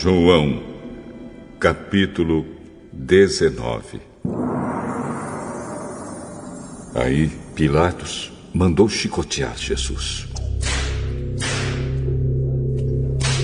João, capítulo 19. Aí Pilatos mandou chicotear Jesus.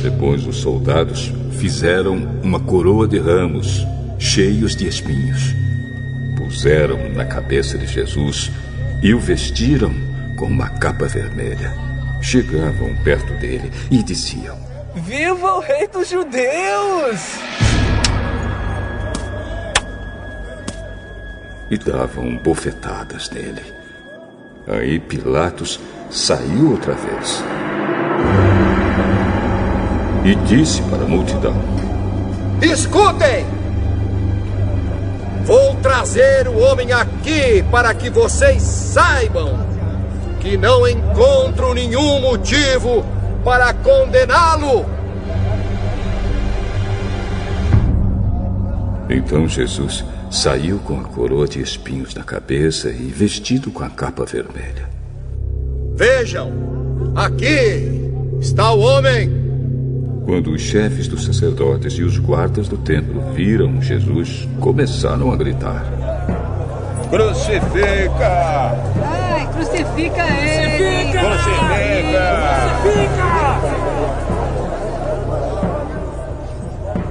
Depois os soldados fizeram uma coroa de ramos cheios de espinhos. Puseram na cabeça de Jesus e o vestiram com uma capa vermelha. Chegavam perto dele e diziam: Viva o rei dos judeus! E davam bofetadas nele. Aí Pilatos saiu outra vez e disse para a multidão: Escutem! Vou trazer o homem aqui para que vocês saibam que não encontro nenhum motivo para condená-lo. Então Jesus saiu com a coroa de espinhos na cabeça e vestido com a capa vermelha. Vejam, aqui está o homem. Quando os chefes dos sacerdotes e os guardas do templo viram Jesus, começaram a gritar: Crucifica! Ai, crucifica ele! Crucifica!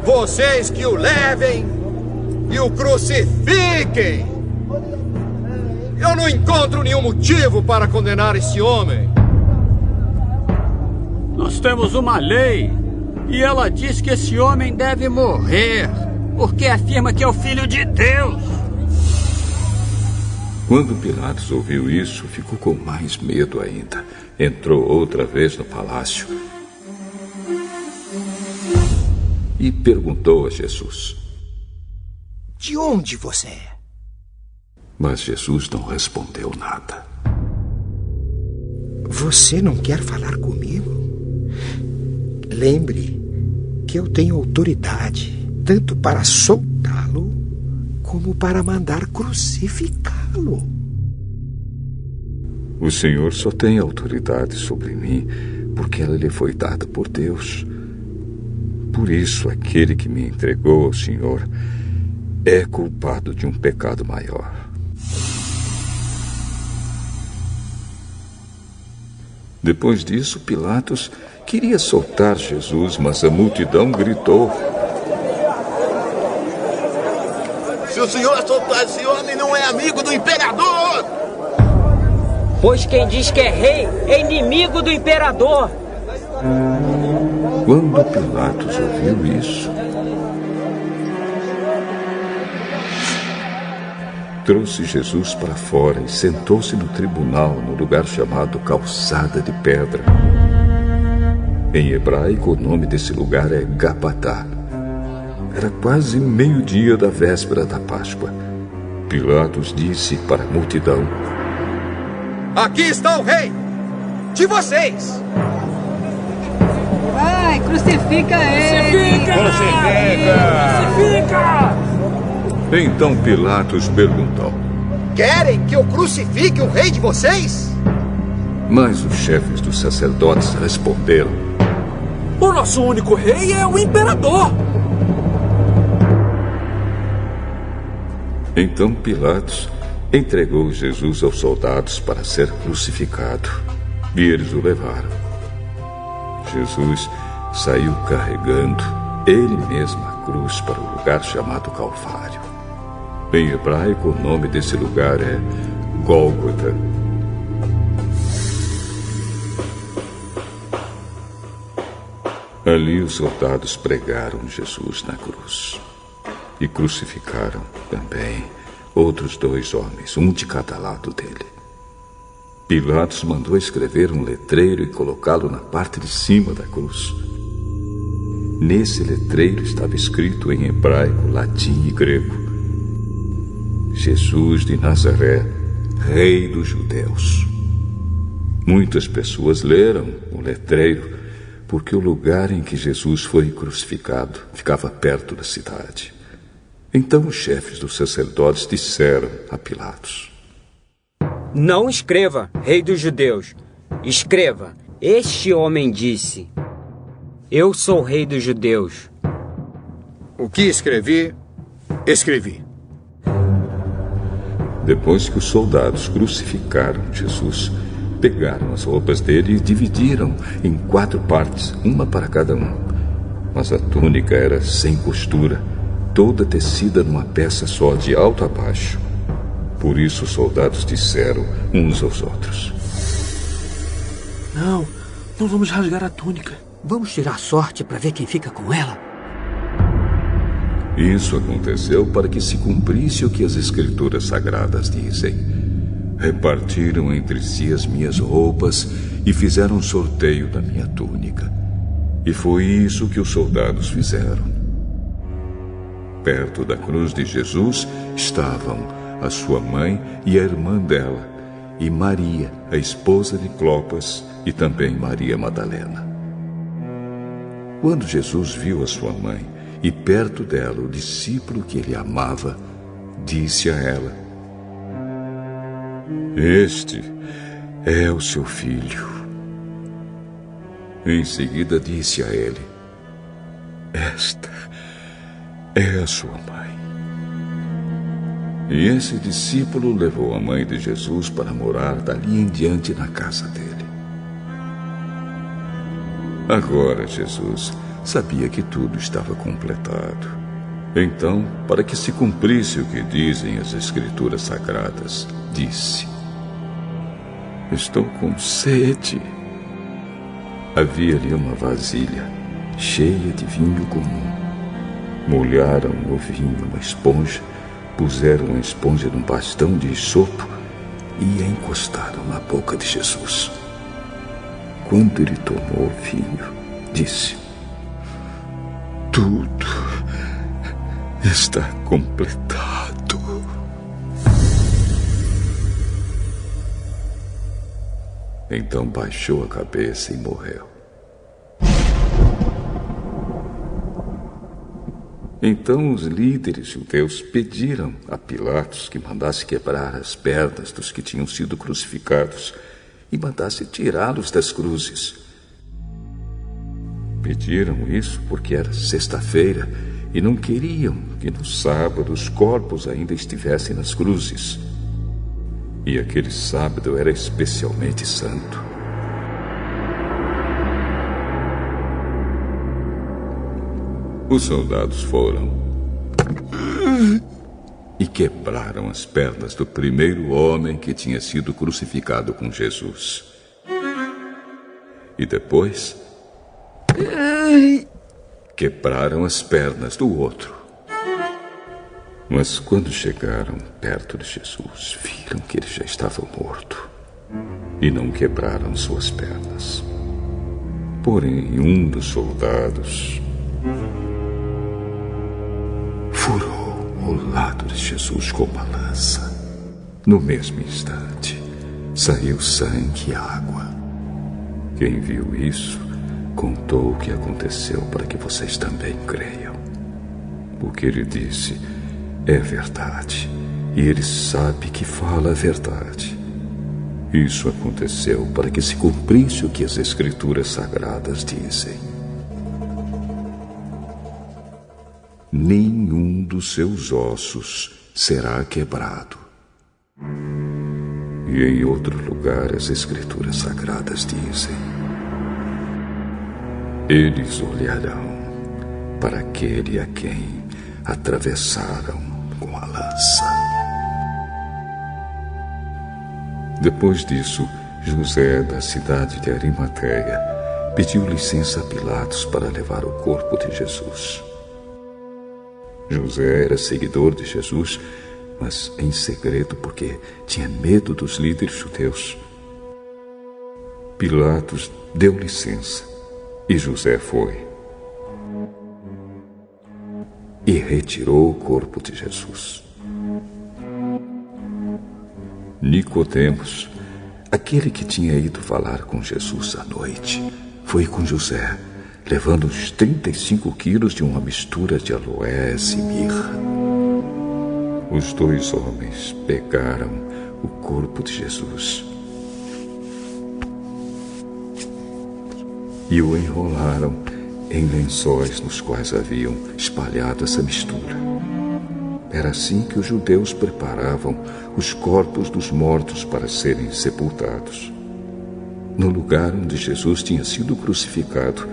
Vocês que o levem e o crucifiquem! Eu não encontro nenhum motivo para condenar esse homem. Nós temos uma lei e ela diz que esse homem deve morrer porque afirma que é o Filho de Deus. Quando Pilatos ouviu isso, ficou com mais medo ainda. Entrou outra vez no palácio e perguntou a Jesus: De onde você é? Mas Jesus não respondeu nada. Você não quer falar comigo? Lembre que eu tenho autoridade tanto para soltá-lo como para mandar crucificá-lo. O Senhor só tem autoridade sobre mim porque ela lhe foi dada por Deus. Por isso, aquele que me entregou ao Senhor é culpado de um pecado maior. Depois disso, Pilatos queria soltar Jesus, mas a multidão gritou: Se o senhor soltar esse homem, não é amigo do imperador! Pois quem diz que é rei é inimigo do imperador. Quando Pilatos ouviu isso, trouxe Jesus para fora e sentou-se no tribunal, no lugar chamado Calçada de Pedra. Em hebraico, o nome desse lugar é Gabatá. Era quase meio-dia da véspera da Páscoa. Pilatos disse para a multidão: Aqui está o rei de vocês! Vai, crucifica ele! Crucifica! Então Pilatos perguntou: Querem que eu crucifique o rei de vocês? Mas os chefes dos sacerdotes responderam: O nosso único rei é o imperador. Então Pilatos entregou Jesus aos soldados para ser crucificado, e eles o levaram. Jesus saiu carregando ele mesmo a cruz para o lugar chamado Calvário. Em hebraico, o nome desse lugar é Gólgota. Ali os soldados pregaram Jesus na cruz e crucificaram também outros 2 homens, um de cada lado dele. Pilatos mandou escrever um letreiro e colocá-lo na parte de cima da cruz. Nesse letreiro estava escrito em hebraico, latim e grego: Jesus de Nazaré, Rei dos Judeus. Muitas pessoas leram o letreiro porque o lugar em que Jesus foi crucificado ficava perto da cidade. Então os chefes dos sacerdotes disseram a Pilatos: Não escreva, rei dos judeus. Escreva, este homem disse: Eu sou rei dos judeus. O que escrevi, escrevi. Depois que os soldados crucificaram Jesus, pegaram as roupas dele e dividiram em 4 partes, uma para cada um. Mas a túnica era sem costura, toda tecida numa peça só, de alto a baixo. Por isso os soldados disseram uns aos outros: Não vamos rasgar a túnica. Vamos tirar sorte para ver quem fica com ela. Isso aconteceu para que se cumprisse o que as Escrituras Sagradas dizem. Repartiram entre si as minhas roupas e fizeram um sorteio da minha túnica. E foi isso que os soldados fizeram. Perto da cruz de Jesus estavam a sua mãe e a irmã dela, e Maria, a esposa de Clopas, e também Maria Madalena. Quando Jesus viu a sua mãe e perto dela o discípulo que ele amava, disse a ela: Este é o seu filho. Em seguida disse a ele: Esta é a sua mãe. E esse discípulo levou a mãe de Jesus para morar dali em diante na casa dele. Agora Jesus sabia que tudo estava completado. Então, para que se cumprisse o que dizem as Escrituras Sagradas, disse: Estou com sede. Havia ali uma vasilha cheia de vinho comum. Molharam no vinho uma esponja, puseram a esponja num bastão de isopo e a encostaram na boca de Jesus. Quando ele tomou o vinho, disse: Tudo está completado. Então baixou a cabeça e morreu. Então os líderes judeus pediram a Pilatos que mandasse quebrar as pernas dos que tinham sido crucificados e mandasse tirá-los das cruzes. Pediram isso porque era sexta-feira e não queriam que no sábado os corpos ainda estivessem nas cruzes. E aquele sábado era especialmente santo. Os soldados foram e quebraram as pernas do primeiro homem que tinha sido crucificado com Jesus. E depois quebraram as pernas do outro. Mas quando chegaram perto de Jesus, viram que ele já estava morto e não quebraram suas pernas. Porém, um dos soldados furou o lado de Jesus com uma lança. No mesmo instante, saiu sangue e água. Quem viu isso contou o que aconteceu para que vocês também creiam. O que ele disse é verdade, e ele sabe que fala a verdade. Isso aconteceu para que se cumprisse o que as Escrituras Sagradas dizem. Nenhum dos seus ossos será quebrado. E em outro lugar as Escrituras Sagradas dizem: Eles olharão para aquele a quem atravessaram com a lança. Depois disso, José, da cidade de Arimateia, pediu licença a Pilatos para levar o corpo de Jesus. José era seguidor de Jesus, mas em segredo porque tinha medo dos líderes judeus. Pilatos deu licença e José foi. E retirou o corpo de Jesus. Nicodemos, aquele que tinha ido falar com Jesus à noite, foi com José, levando uns 35 quilos de uma mistura de aloés e mirra. Os 2 homens pegaram o corpo de Jesus e o enrolaram em lençóis nos quais haviam espalhado essa mistura. Era assim que os judeus preparavam os corpos dos mortos para serem sepultados. No lugar onde Jesus tinha sido crucificado,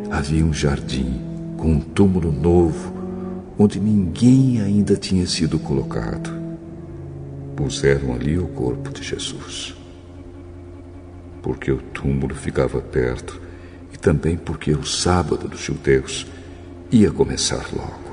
havia um jardim com um túmulo novo, onde ninguém ainda tinha sido colocado. Puseram ali o corpo de Jesus, porque o túmulo ficava perto e também porque o sábado dos judeus ia começar logo.